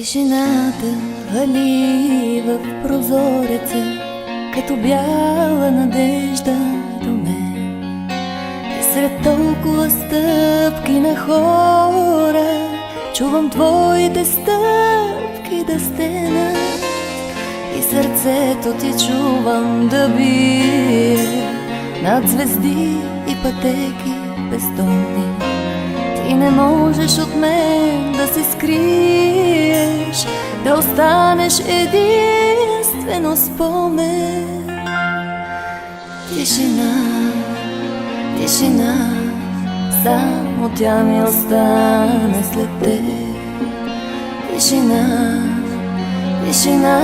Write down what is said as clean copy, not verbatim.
Тишината вали в прозореца, като бяла надежда до мен. И сред толкова стъпки на хора чувам твоите стъпки да стенат. И сърцето ти чувам да бие над звезди и пътеки бездомни. Ти не можеш от мен да се скриеш, да останеш единствено спомен. Тишина, тишина, само тя ми остане след теб. Тишина, тишина,